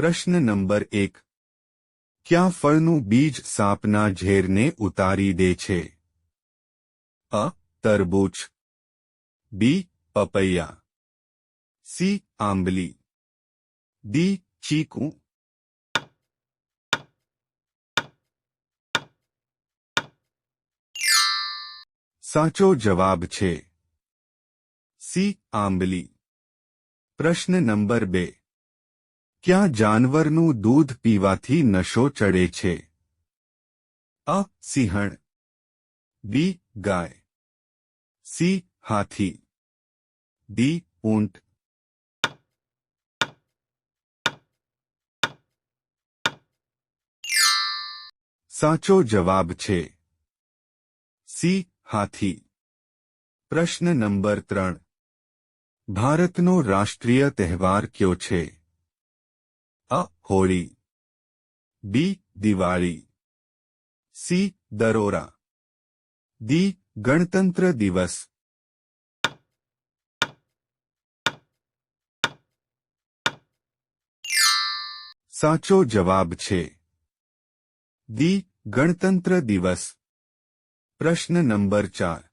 પ્રશ્ન નંબર 1. ક્યાં ફળનું બીજ સાપના ઝેરને ઉતારી દે છે? અ. તરબૂચ, બી. પપૈયા, સી. આંબલી, ડી. ચીકુ. સાચો જવાબ છે સી. આંબલી. પ્રશ્ન નંબર 2. ક્યાં જાનવરનું દૂધ પીવાથી નશો ચડે છે? અ. સિંહણ, બી. ગાય, સી. હાથી, ડી. ઊંટ. સાચો જવાબ છે સી. હાથી. પ્રશ્ન નંબર 3. ભારતનો રાષ્ટ્રીય તહેવાર કયો છે? અ. હોળી, બી. દિવાળી, સી. દરોરા, ડી. ગણતંત્ર દિવસ. સાચો જવાબ છે ડી. ગણતંત્ર દિવસ. પ્રશ્ન નંબર 4.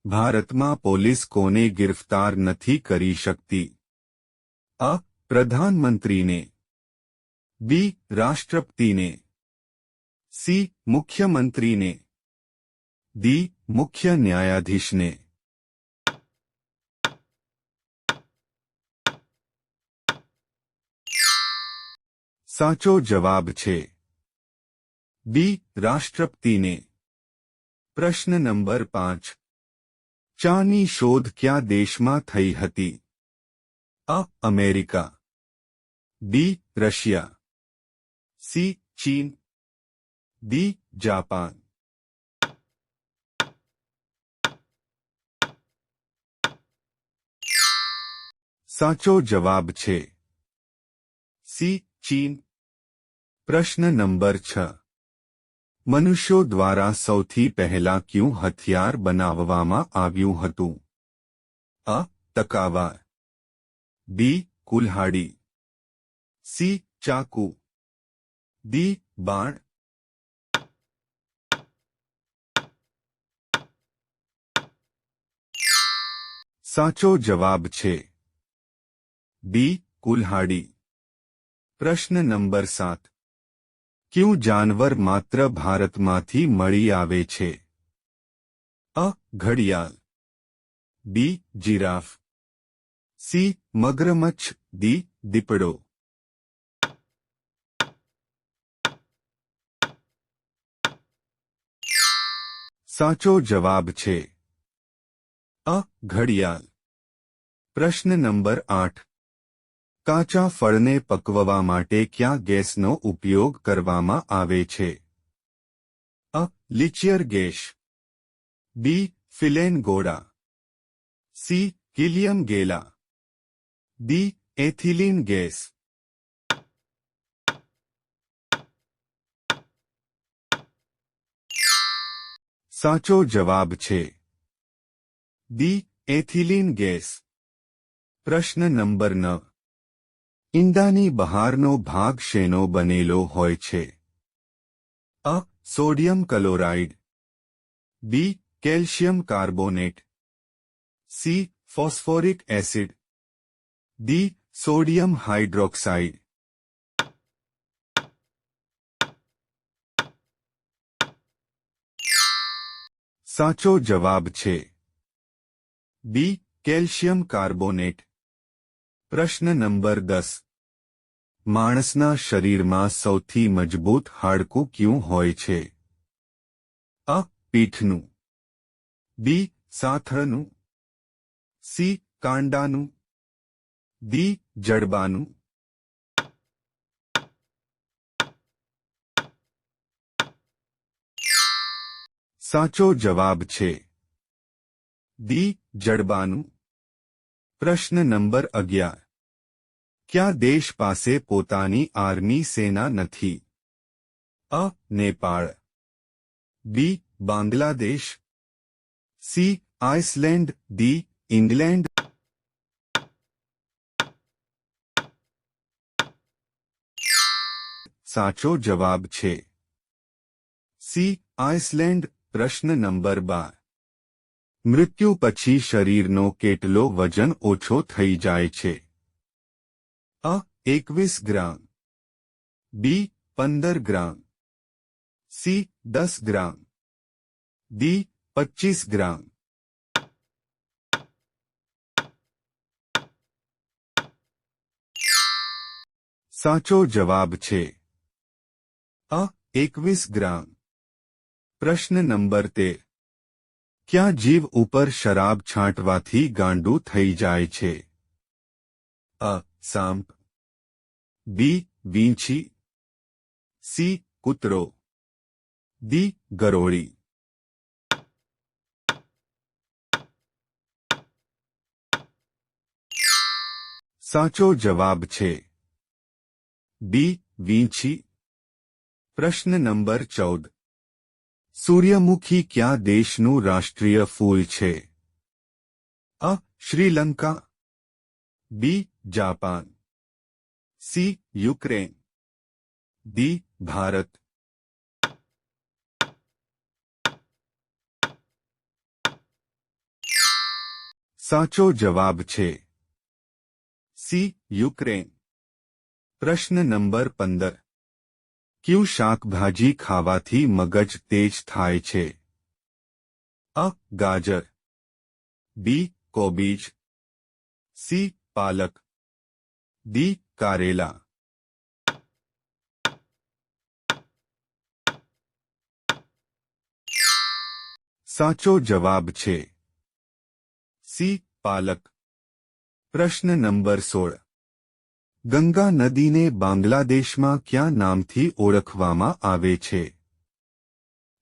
ભારતમાં પોલીસ કોને ગિરફ્તાર નથી કરી શકતી? અ. પ્રધાનમંત્રીને, બી. રાષ્ટ્રપતિને, સી. મુખ્યમંત્રીને, ડી. મુખ્ય ન્યાયાધીશને. સાચો જવાબ છે બી. રાષ્ટ્રપતિને. પ્રશ્ન નંબર 5. ચાની શોધ કયા દેશમાં થઈ હતી? અ. America, B. Russia, C. ચીન, ડી. જાપાન. સાચો જવાબ છે સી. ચીન. પ્રશ્ન નંબર 6. મનુષ્યો દ્વારા સૌથી પહેલા કયું હથિયાર બનાવવામાં આવ્યું હતું? અ. તકાવાર, બી. કુલ્હાડી, સી. ચાકુ, ડી. બાણ. સાચો જવાબ છે બી. કુલ્હાડી. પ્રશ્ન નંબર 7. કયું જાનવર માત્ર ભારતમાંથી મળી આવે છે? અ. ઘડિયાળ, બી. Giraffe, C. મગરમચ્છ, ડી. દીપડો. સાચો જવાબ છે અ. ઘડિયાળ. પ્રશ્ન નંબર 8. કાચા ફળને પકવવા માટે કયા ગેસનો ઉપયોગ કરવામાં આવે છે? અ. લિચિયર ગેસ, બી. ફિલેન ગોળા, સી. હિલિયમ ગેલા, ડી. Ethylene gas. સાચો જવાબ છે ડી. Ethylene gas. પ્રશ્ન નંબર 9. ઈંડાની બહારનો ભાગ શેનો બનેલો હોય છે? અ. Sodium chloride, B. Calcium carbonate, C. Phosphoric acid, D. Sodium hydroxide. સાચો જવાબ છે બી. Calcium carbonate. પ્રશ્ન નંબર 10. માણસના શરીરમાં સૌથી મજબૂત હાડકું કયું હોય છે? અ. પીઠનું, બી. સાથળનું, સી. કાંડાનું, ડી. જડબાનું. સાચો જવાબ છે ડી. જડબાનું. પ્રશ્ન નંબર 11. કયા દેશ પાસે પોતાની આર્મી સેના નથી? અ. Nepal, B. Bangladesh, C. Iceland, D. England. સાચો જવાબ છે. C Iceland. પ્રશ્ન નંબર 12. મૃત્યુ પછી શરીરનો કેટલો વજન ઓછો થઈ જાય છે? અ 21 ગ્રામ, બી 15 ગ્રામ, સી 10 ગ્રામ, ડી 25 ગ્રામ. સાચો જવાબ છે અ 21 ગ્રામ. પ્રશ્ન નંબર 13. ક્યાં જીવ ઉપર શરાબ છાંટવાથી ગાંડું થઈ જાય છે? અ સાંપ, બી વીંછી, સી કૂતરો, ડી ગરોળી. સાચો જવાબ છે બી વીંછી. પ્રશ્ન નંબર 14. સૂર્યમુખી કયા દેશનું રાષ્ટ્રીય ફૂલ છે? અ Sri Lanka, B Japan, C Ukraine, D Bharat. સાચો જવાબ છે સી યુક્રેન. પ્રશ્ન નંબર 15. કયું શાકભાજી ખાવાથી મગજ તેજ થાય છે? અ ગાજર, બી કોબીજ, સી પાલક, ડી કારેલા. સાચો જવાબ છે સી પાલક. પ્રશ્ન નંબર 16. ગંગા નદીને બાંગ્લાદેશમાં કયા નામથી ઓળખવામાં આવે છે?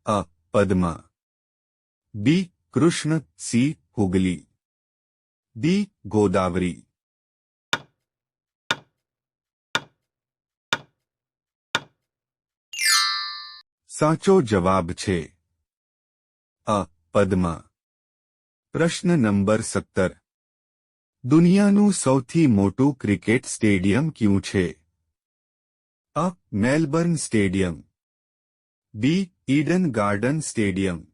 અ પદ્મા, બી કૃષ્ણ, સી હુગલી, ડી ગોદાવરી. સાચો જવાબ છે અ પદ્મા. પ્રશ્ન નંબર 17. દુનિયાનું સૌથી મોટું ક્રિકેટ સ્ટેડિયમ કયું છે? અ Melbourne stadium, B Eden Garden stadium,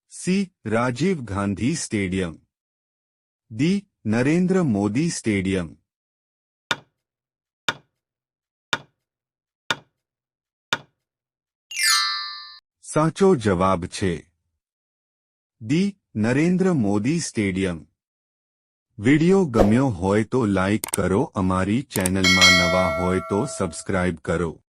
C Rajiv Gandhi stadium, D Narendra Modi stadium. સાચો જવાબ છે D Narendra Modi stadium. Video ગમ્યો હોય તો લાઇક કરો, અમારી ચેનલમાં નવા હોય તો સબસ્ક્રાઇબ કરો.